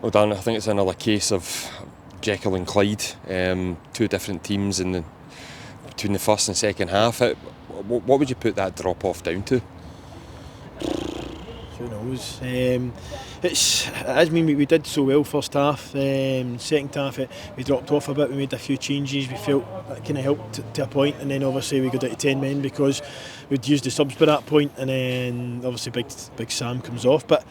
Well, Dan, I think it's another case of Jekyll and Clyde, two different teams between the first and second half. What would you put that drop-off down to? Who knows? We did so well first half. Second half, we dropped off a bit. We made a few changes. We felt that kind of helped to a point, and then obviously we got down to 10 men because we'd used the subs by that point, and then obviously Big Sam comes off. But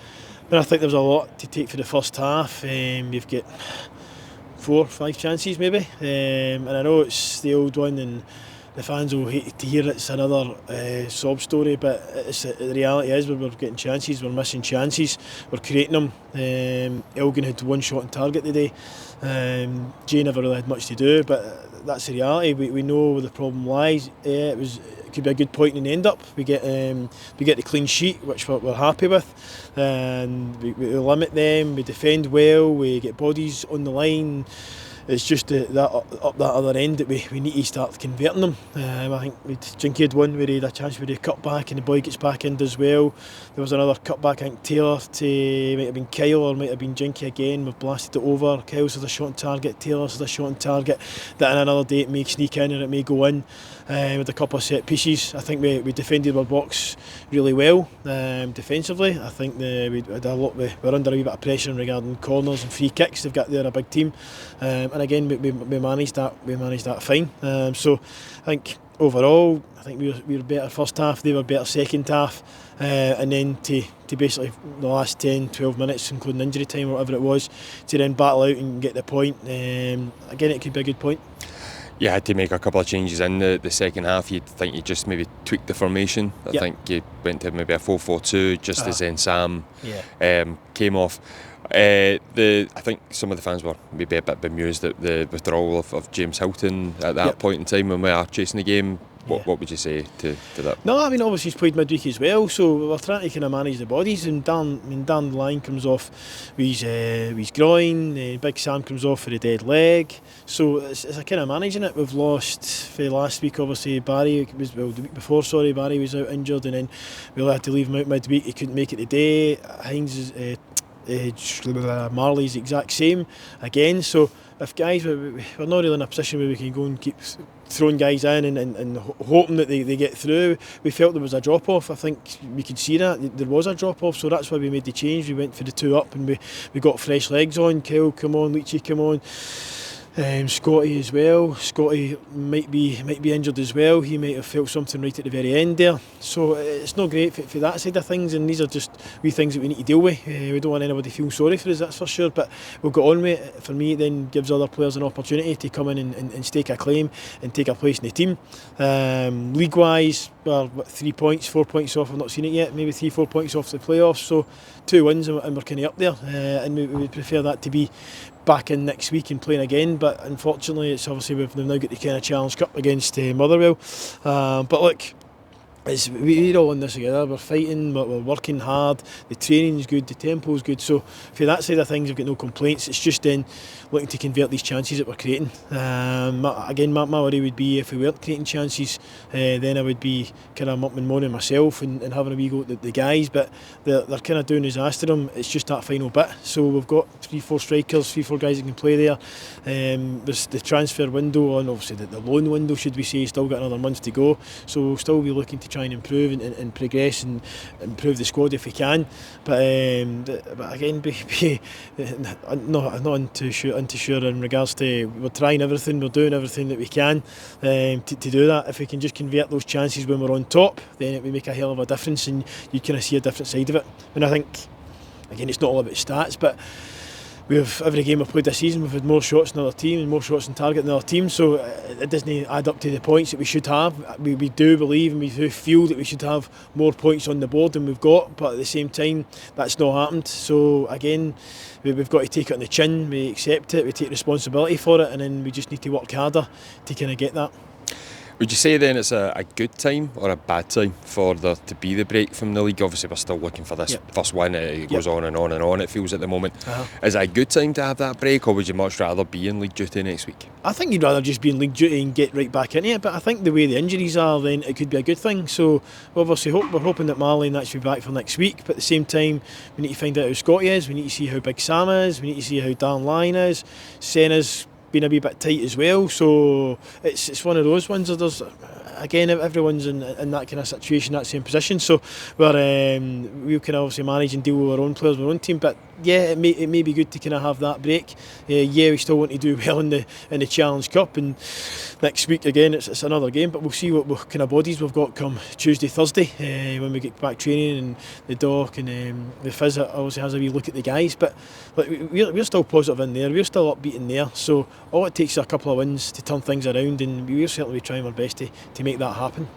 I think there was a lot to take for the first half. We've got 4 or 5 chances maybe, and I know it's the old one, and the fans will hate to hear it's another sob story, but the reality is we're getting chances, we're missing chances, we're creating them. Elgin had 1 shot on target today. Jay never really had much to do, but that's the reality. We know where the problem lies. It could be a good point in the end up. We get the clean sheet, which we're happy with, and we limit them. We defend well. We get bodies on the line. It's just that up that other end that we need to start converting them. I think Jinky had one where he had a chance where he cut back and the boy gets back in as well. There was another cut back, I think Taylor might have been Kyle or might have been Jinky again. We've blasted it over. Kyle's had a shot on target, Taylor's had a shot on target. That in another day it may sneak in and it may go in. With a couple of set pieces, I think we defended our box really well defensively. I think we're under a wee bit of pressure regarding corners and free kicks. They've got there a big team, and again we managed that. We managed that fine. So I think overall, I think we were better first half. They were better second half, and then to basically the last 10-12 minutes, including injury time or whatever it was, to then battle out and get the point. Again, it could be a good point. You had to make a couple of changes in the second half. You'd think you just maybe tweaked the formation. I think you went to maybe a 4-4-2 just as then Sam came off. I think some of the fans were maybe a bit bemused at the withdrawal of James Hilton at that point in time when we are chasing the game. What would you say to that? No, I mean obviously he's played midweek as well, so we're trying to kind of manage the bodies. And Dan Line comes off with his groin, Big Sam comes off for a dead leg. So it's a kind of managing it. We've lost for last week. Obviously the week before. Barry was out injured, and then we had to leave him out midweek. He couldn't make it today. Hines Marley's the exact same again. So if guys, we're not really in a position where we can go and keep throwing guys in and hoping that they get through. We felt there was a drop off. I think we could see that there was a drop off, so that's why we made the change. We went for the 2 up and we got fresh legs on. Kyle come on, Leachy come on. Scotty as well. Scotty might be injured as well. He might have felt something right at the very end there. So it's not great for that side of things, and these are just wee things that we need to deal with. We don't want anybody feeling sorry for us, that's for sure, but we'll get on with it. For me, it then gives other players an opportunity to come in and stake a claim and take a place in the team. League wise, well, 3 points, 4 points off, I've not seen it yet, maybe 3-4 points off the playoffs, so 2 wins and we're kind of up there, and we would prefer that to be back in next week and playing again, but unfortunately it's obviously we've now got the kind of Challenge Cup against Motherwell, but look, we're all in this together. We're fighting, we're working hard, the training's good, the tempo's good, so for that side of things I've got no complaints. It's just then looking to convert these chances that we're creating. Again, my worry would be if we weren't creating chances, then I would be kind of mucking moaning myself and having a wee go at the guys, but they're kind of doing us after them. It's just that final bit. So we've got 3-4 strikers, 3-4 guys that can play there. There's the transfer window, and obviously the loan window, should we say, still got another month to go, so we'll still be looking to try and improve and progress and improve the squad if we can, but again, not too sure in regards to, we're trying everything, we're doing everything that we can to do that. If we can just convert those chances when we're on top, then it would make a hell of a difference, and you kind of see a different side of it. And I think, again, it's not all about stats, but every game we've played this season, we've had more shots than other team and more shots on target than other team, so it doesn't add up to the points that we should have. We do believe and we do feel that we should have more points on the board than we've got, but at the same time that's not happened. So again, we've got to take it on the chin, we accept it, we take responsibility for it, and then we just need to work harder to kind of get that. Would you say then it's a good time or a bad time for there to be the break from the league? Obviously we're still looking for this first win. It goes on and on and on, it feels, at the moment. Is it a good time to have that break, or would you much rather be in league duty next week? I think you'd rather just be in league duty and get right back into it, but I think the way the injuries are, then it could be a good thing. So obviously we're hoping that Marley and that should be back for next week, but at the same time we need to find out how Scotty is, we need to see how big Sam is, we need to see how Dan Lyon is. Senna's been a wee bit tight as well, so it's one of those ones that there's, again, everyone's in that kind of situation, that same position, so we can obviously manage and deal with our own players, our own team, but yeah, it may be good to kind of have that break. We still want to do well in the Challenge Cup, and next week again it's another game, but we'll see what kind of bodies we've got come Tuesday, Thursday, when we get back training, and the doc and the phys obviously has a wee look at the guys, but we're still positive in there, we're still upbeat in there, so all it takes is a couple of wins to turn things around, and we're certainly trying our best to make that happen.